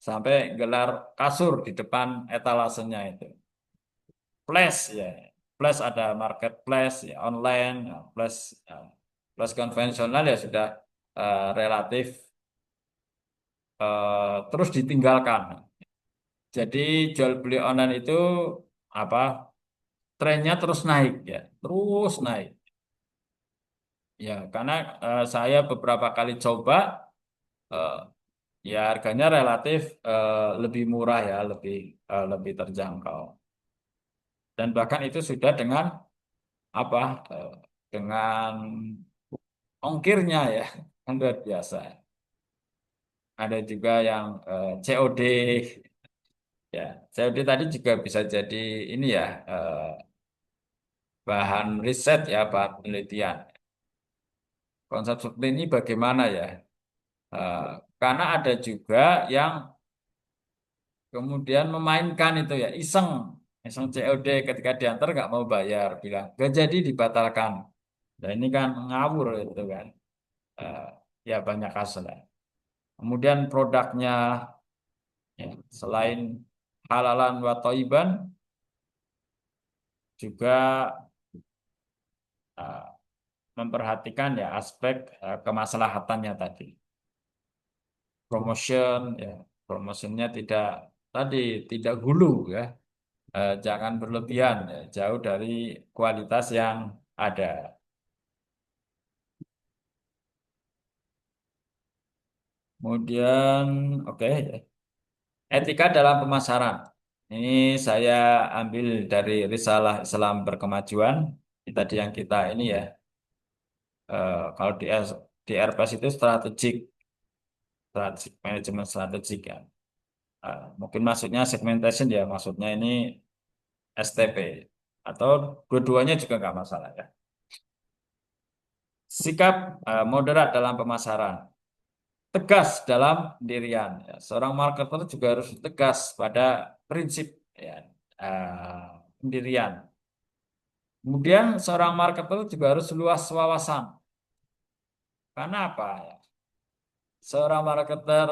Sampai gelar kasur di depan etalasenya itu. Plus ya. Plus ada marketplace ya, online, ya, plus plus konvensional ya sudah relatif terus ditinggalkan. Jadi jual beli online itu apa trennya terus naik ya, terus naik. Ya, karena saya beberapa kali coba eh, ya harganya relatif lebih murah ya, lebih terjangkau. Dan bahkan itu sudah dengan apa? eh, dengan ongkirnya ya, kan luar biasa. Ada juga yang COD ya. COD tadi juga bisa jadi ini ya bahan riset ya, bahan penelitian. Konsep seperti ini bagaimana ya? Eh, karena ada juga yang kemudian memainkan itu ya, iseng, iseng COD ketika diantar nggak mau bayar, bilang gak jadi dibatalkan. Dan ini kan ngawur itu kan. Eh, ya banyak kasus lah. Kemudian produknya ya, selain halalan wa thayyiban juga eh, memperhatikan ya aspek kemaslahatannya tadi. promotion ya. Promosinya tidak tadi tidak hulu ya. Jangan berlebihan ya. Jauh dari kualitas yang ada. Kemudian oke ya. Etika dalam pemasaran. Ini saya ambil dari Risalah Islam Berkemajuan. Ini tadi yang kita ini ya. Kalau di RPS itu strategic manajemen strategik ya. Mungkin maksudnya segmentation ya, maksudnya ini STP atau dua-duanya juga nggak masalah ya. Sikap moderat dalam pemasaran, tegas dalam pendirian. Ya. Seorang marketer juga harus tegas pada prinsip ya, pendirian. Kemudian seorang marketer juga harus luas wawasan. Karena apa? Ya? Seorang marketer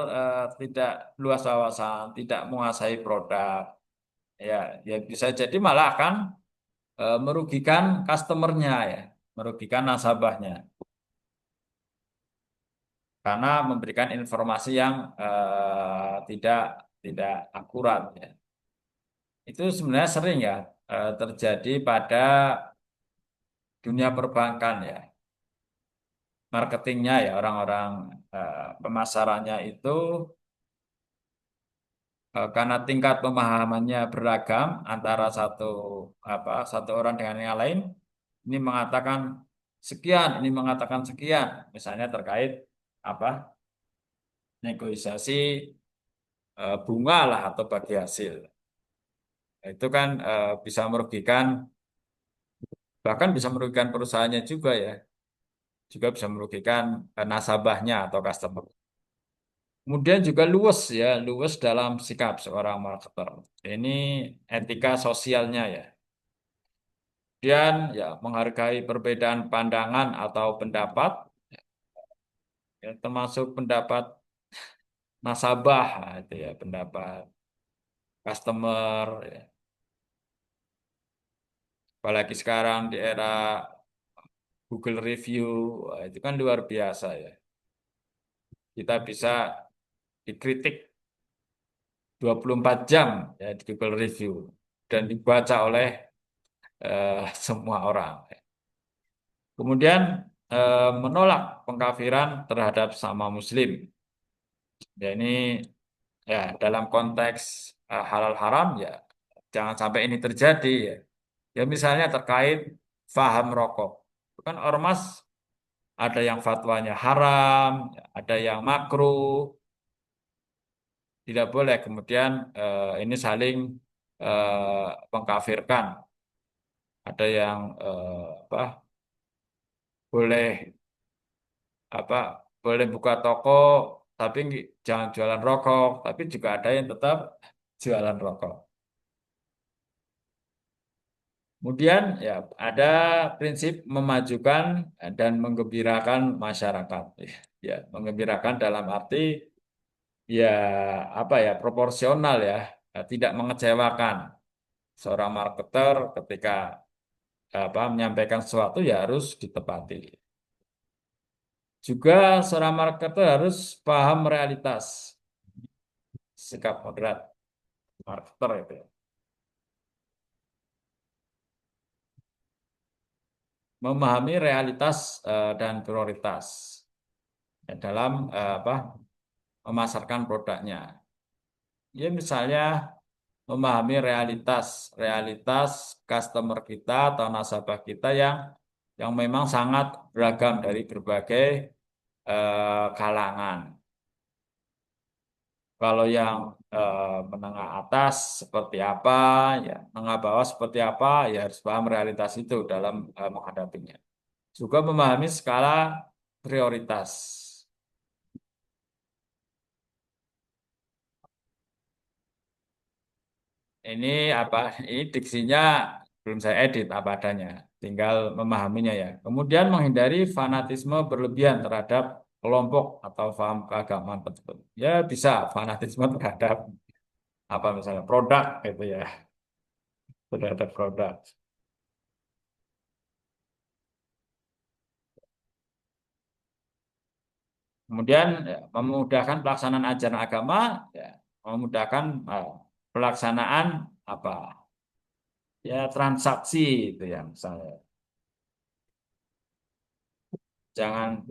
tidak luas wawasan, tidak menguasai produk, ya, ya bisa jadi malah akan merugikan customernya ya, merugikan nasabahnya karena memberikan informasi yang tidak tidak akurat ya. Itu sebenarnya sering ya terjadi pada dunia perbankan ya. Marketingnya ya orang-orang pemasarannya itu karena tingkat pemahamannya beragam antara satu orang dengan yang lain, ini mengatakan sekian, ini mengatakan sekian, misalnya terkait apa negosiasi bunga lah atau bagi hasil. Itu kan bisa merugikan, bahkan bisa merugikan perusahaannya juga bisa merugikan nasabahnya atau customer. Kemudian juga luwes dalam sikap seorang marketer. Ini etika sosialnya ya. Kemudian ya menghargai perbedaan pandangan atau pendapat, ya, termasuk pendapat nasabah, nah, itu ya pendapat customer, ya. Apalagi sekarang di era Google Review, wah, itu kan luar biasa ya. Kita bisa dikritik 24 jam ya di Google Review dan dibaca oleh semua orang. Kemudian menolak pengkafiran terhadap sama Muslim. Ya ini ya dalam konteks halal haram ya jangan sampai ini terjadi ya. Ya misalnya terkait faham rokok. Itu kan ormas ada yang fatwanya haram, ada yang makruh, tidak boleh kemudian ini saling mengkafirkan. Ada yang boleh apa boleh buka toko tapi jangan jualan rokok, tapi juga ada yang tetap jualan rokok. Kemudian ya ada prinsip memajukan dan menggembirakan masyarakat. Ya, menggembirakan dalam arti ya proporsional ya, tidak mengecewakan. Seorang marketer ketika menyampaikan sesuatu ya harus ditepati. Juga seorang marketer harus paham realitas, sikap moderat marketer itu ya. Memahami realitas dan prioritas ya, dalam memasarkan produknya. Ya misalnya memahami realitas customer kita atau nasabah kita yang memang sangat beragam dari berbagai kalangan. Kalau yang menengah atas seperti apa, ya menengah bawah seperti apa, ya harus paham realitas itu dalam menghadapinya. Juga memahami skala prioritas. Ini Ini diksinya belum saya edit apa adanya, tinggal memahaminya ya. Kemudian menghindari fanatisme berlebihan terhadap kelompok atau paham keagamaan tersebut. Ya bisa fanatisme terhadap misalnya produk gitu ya, terhadap produk. Kemudian memudahkan pelaksanaan ajaran agama, ya, memudahkan pelaksanaan apa ya transaksi itu ya misalnya. Jangan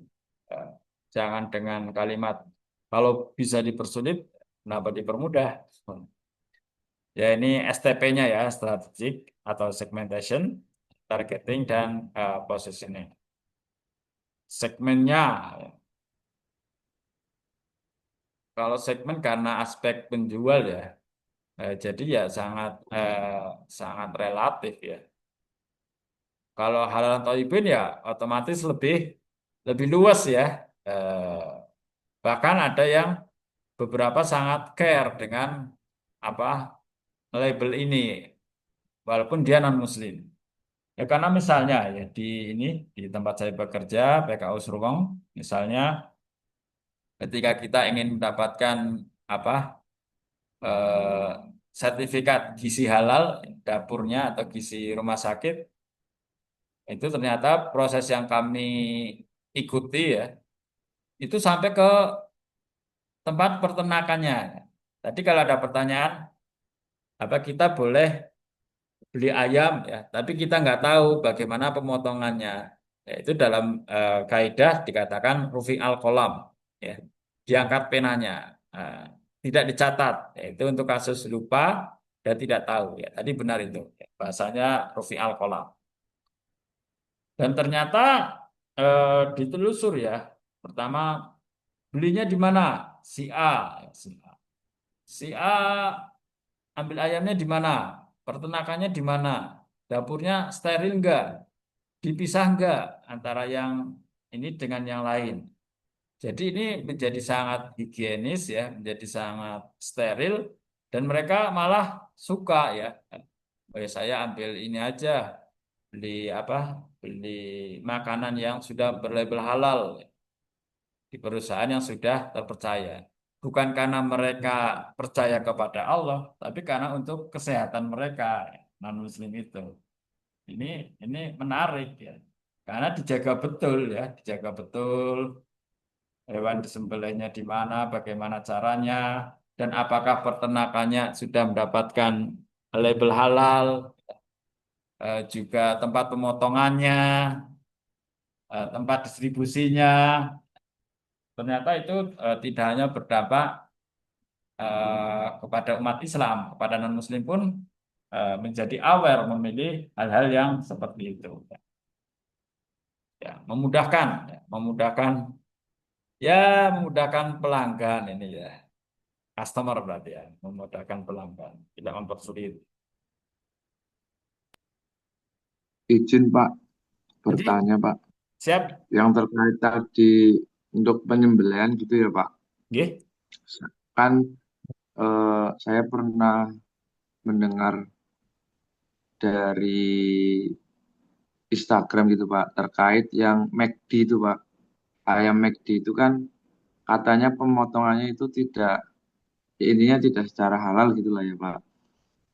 eh, jangan dengan kalimat kalau bisa dipersulit, kenapa dipermudah? Ya ini STP-nya ya, strategic atau segmentation, targeting dan positioning. Segmennya, kalau segmen karena aspek penjual ya, jadi ya sangat relatif ya. Kalau halal thayyibin ya otomatis lebih lebih luas ya. Eh, Bahkan ada yang beberapa sangat care dengan apa label ini, walaupun dia non Muslim. Ya karena misalnya ya ini di tempat saya bekerja PKU Serugong, misalnya ketika kita ingin mendapatkan apa eh, sertifikat gizi halal dapurnya atau gizi rumah sakit, itu ternyata proses yang kami ikuti ya itu sampai ke tempat peternakannya. Tadi kalau ada pertanyaan apa kita boleh beli ayam ya, tapi kita nggak tahu bagaimana pemotongannya. Ya, itu dalam kaidah dikatakan rufi al kolam, ya, diangkat penanya, Eh, tidak dicatat. Ya, itu untuk kasus lupa dan tidak tahu. Ya, tadi benar itu. Ya, bahasanya rufi al kolam. Dan ternyata ditelusur ya. Pertama belinya di mana? Si A, ya, si A. Si A ambil ayamnya di mana? Peternakannya di mana? Dapurnya steril enggak? Dipisah enggak antara yang ini dengan yang lain? Jadi ini menjadi sangat higienis ya, menjadi sangat steril dan mereka malah suka ya. Oh ya saya ambil ini aja, beli apa? Beli makanan yang sudah berlabel halal di perusahaan yang sudah terpercaya. Bukan karena mereka percaya kepada Allah, tapi karena untuk kesehatan mereka non-Muslim itu. Ini ini menarik ya, karena dijaga betul ya, dijaga betul hewan disembelihnya di mana, bagaimana caranya, dan apakah peternakannya sudah mendapatkan label halal, juga tempat pemotongannya, tempat distribusinya. Ternyata itu tidak hanya berdampak kepada umat Islam, kepada non-Muslim pun menjadi aware memilih hal-hal yang seperti itu. Ya, memudahkan, ya, memudahkan pelanggan ini ya, customer berarti ya, memudahkan pelanggan, tidak mempersulit. Izin Pak, Jadi bertanya Pak, siap, yang terkait tadi untuk penyembelihan gitu ya Pak. Nggih. Kan saya pernah mendengar dari Instagram gitu Pak, terkait yang McD itu Pak. Ayam McD itu kan katanya pemotongannya itu tidak, intinya tidak secara halal gitu lah ya Pak.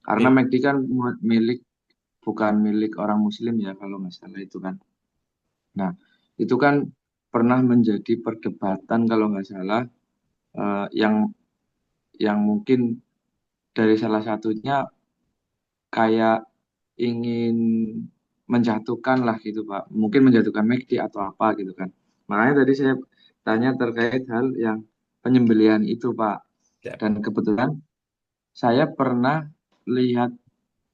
Karena Nggih. McD kan milik, bukan milik orang Muslim ya kalau nggak salah itu kan. Nah, itu kan pernah menjadi perdebatan kalau nggak salah, yang mungkin dari salah satunya kayak ingin menjatuhkan lah gitu Pak. Mungkin menjatuhkan McD atau apa gitu kan. Makanya tadi saya tanya terkait hal yang penyembelihan itu Pak. Siap. Dan kebetulan saya pernah lihat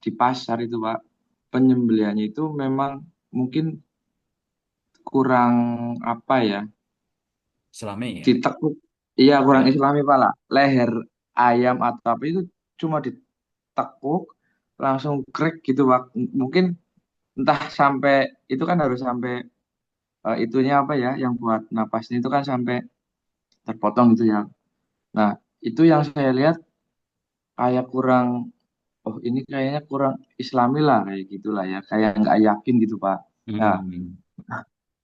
di pasar itu Pak, penyembelihannya itu memang mungkin kurang apa ya, Islami ya. ditekuk. Iya kurang Ya. islami Pak lah. Leher ayam atau apa itu cuma ditekuk langsung krik gitu Pak. Mungkin entah sampai itu kan harus sampai itunya apa ya yang buat napasnya itu kan sampai terpotong gitu ya. Nah, itu yang saya lihat kayak kurang, oh ini kayaknya kurang islami lah kayak gitulah ya, kayak nggak yakin gitu Pak. Nah, Hmm.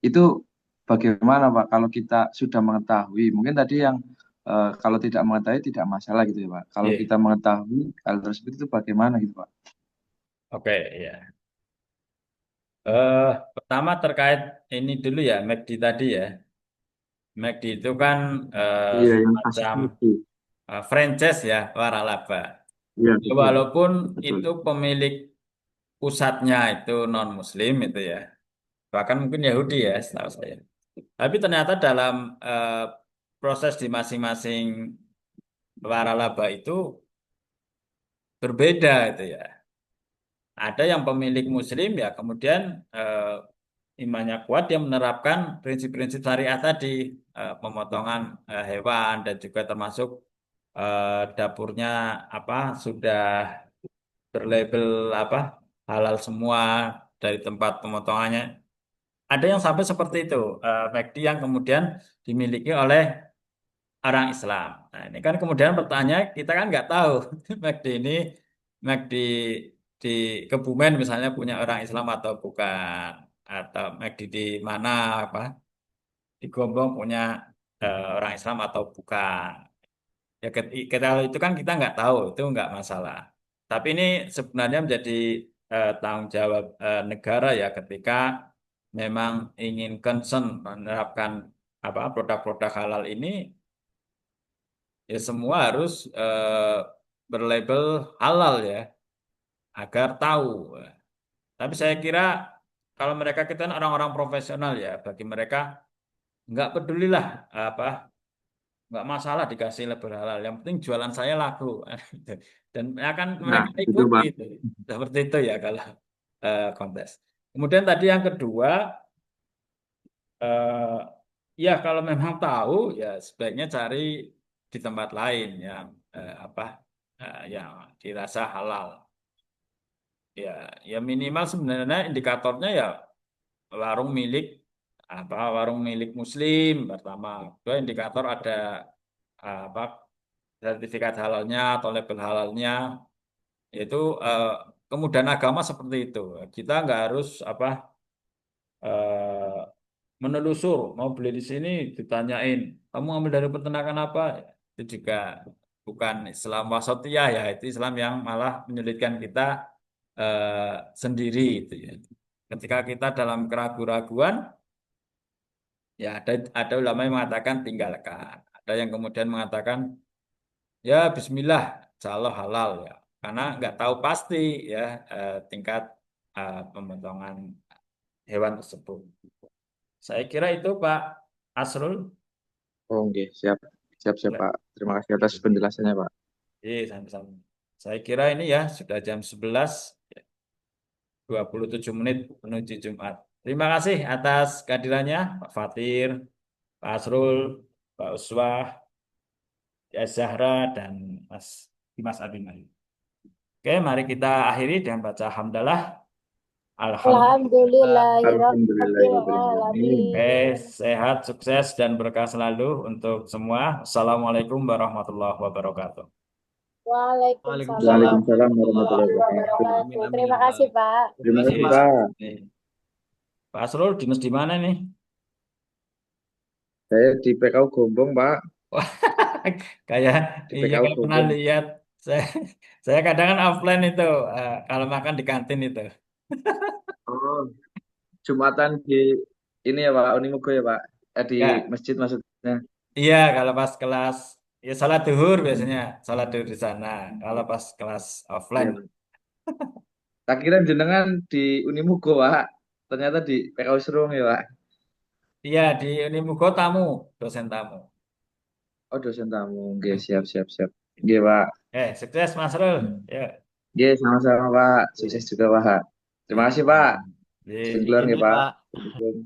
itu bagaimana Pak kalau kita sudah mengetahui, mungkin tadi yang kalau tidak mengetahui tidak masalah gitu ya Pak. Kalau Iya. kita mengetahui hal tersebut itu bagaimana gitu Pak? Oke, ya. Pertama terkait ini dulu ya, McD tadi ya. McD itu kan Iya, yang kasus semacam McD. franchise ya waralaba. Iya, betul. Walaupun Betul. itu pemilik pusatnya itu non Muslim itu ya, bahkan mungkin Yahudi ya, setahu saya. Tapi ternyata dalam eh, proses di masing-masing waralaba itu berbeda itu ya. Ada yang pemilik Muslim ya, kemudian imannya kuat, dia menerapkan prinsip-prinsip syariat tadi, pemotongan hewan dan juga termasuk dapurnya apa sudah berlabel apa halal semua dari tempat pemotongannya. Ada yang sampai seperti itu, McD yang kemudian dimiliki oleh orang Islam. Nah, ini kan kemudian pertanyaan kita kan nggak tahu McD ini McD di Kebumen misalnya punya orang Islam atau bukan, atau McD di mana apa di Gombong punya orang Islam atau bukan. Ya kalau itu kan kita nggak tahu, itu nggak masalah. Tapi ini sebenarnya menjadi tanggung jawab negara ya ketika memang ingin concern menerapkan apa produk-produk halal ini, ya semua harus berlabel halal ya agar tahu. Tapi saya kira kalau mereka kita kan orang-orang profesional ya, bagi mereka nggak pedulilah apa nggak masalah dikasih label halal. Yang penting jualan saya laku dan akan Nah, mereka itu ikuti Pak. itu seperti itu ya kalau kontes. Kemudian tadi yang kedua, eh, ya kalau memang tahu ya sebaiknya cari di tempat lain yang apa yang dirasa halal. Ya, ya minimal sebenarnya indikatornya ya warung milik warung milik Muslim pertama. Kedua indikator ada apa sertifikat halalnya atau label halalnya, yaitu kemudahan agama seperti itu. Kita nggak harus eh, menelusur mau beli di sini ditanyain kamu ambil dari peternakan apa, itu juga bukan Islam wasatiyah ya, itu Islam yang malah menyulitkan kita sendiri itu ya. Ketika kita dalam keraguan-raguan, ya ada ulama yang mengatakan tinggalkan, ada yang kemudian mengatakan ya Bismillah, insya Allah halal ya, karena nggak tahu pasti ya tingkat pemotongan hewan tersebut. Saya kira itu Pak Asrul. Oh, oke, siap. Siap, siap, Pak. Terima kasih atas penjelasannya, Pak. Sama-sama. Saya kira ini ya sudah jam 11, 27 menit menuju Jumat. Terima kasih atas kehadirannya Pak Fatir, Pak Asrul, Pak Uswah, Ya Zahra, dan Dimas Abimani. Oke, mari kita akhiri dengan baca hamdalah. Alhamdulillah. Alhamdulillahirrahmanirrahim. Oke, Alhamdulillahirobbilalamin. sehat, sukses, dan berkah selalu untuk semua. Assalamualaikum warahmatullahi wabarakatuh. Waalaikumsalam Waalaikumsalam Waalaikumsalam warahmatullahi warahmatullahi wabarakatuh. wabarakatuh. Amin wabarakatuh. amin ya Terima Rabbal kasih, alamin. Pak. Terima Terima kasih kasih, Pak. Pak. Nih, Pak Asrul, dinas di mana nih? Saya di PKU Gombong, Pak. Wah, kayak Di iya PKU kayak pernah Gombong. lihat. Saya saya kadang kan offline itu kalau makan di kantin itu. Oh, Jumatan di ini ya, Pak. Unimogo ya, Pak. Di Ya, masjid maksudnya. iya kalau pas kelas ya salat duhur biasanya salat duhur di sana. Kalau pas kelas offline, Iya, Pak. Tak kira jenengan di Unimogo, Pak. Ternyata di PKU Serung ya, Pak. iya di Unimugo tamu, dosen tamu. Oh, dosen tamu. Oke, siap, siap, siap. Oke, Pak. Sukses Mas Rul. Ya. Oke, sama-sama, Pak. Sukses juga, Pak. Terima kasih, Pak. Ya. Izin keluar Izin ya, dulu Pak. Pak.